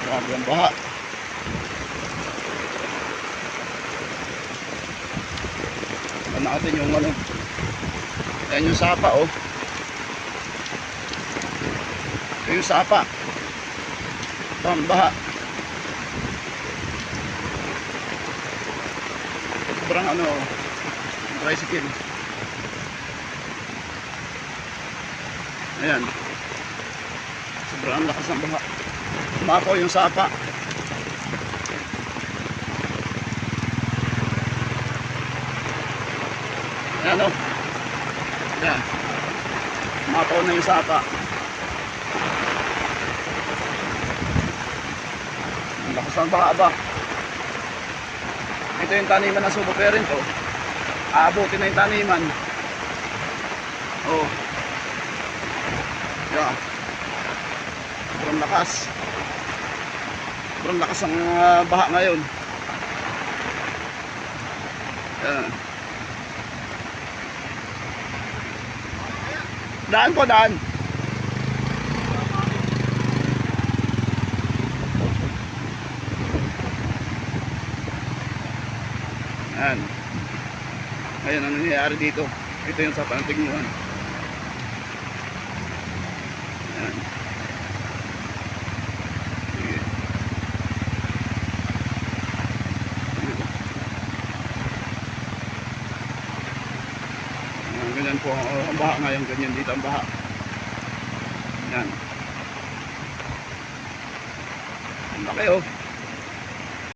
Grabe ang baha. Tignan natin yung ano. Ayan yung sapa, oh. Ito yung sapa. Ito ang baha. Sobrang ano, tricycle. Ayan. Sobrang lakas ng baha. Umako yung sapa. Ayan, oh. Ayan. Umako na yung sapa. Ang lakas ng baha ba? Ito yung taniman ng subo parent, oh. Aabutin na yung taniman. Oh. Yeah. Sobrang lakas. Sobrang lakas ang baha ngayon. Yeah. Daan po, daan. Ayan. Ayan ang nangyayari dito. Ito yung sa Pantigmuhan. Ayan. Sige. Ayan, ganyan po ang baha ngayon. Ganyan dito ang baha. Ayan. Ang laki, oh.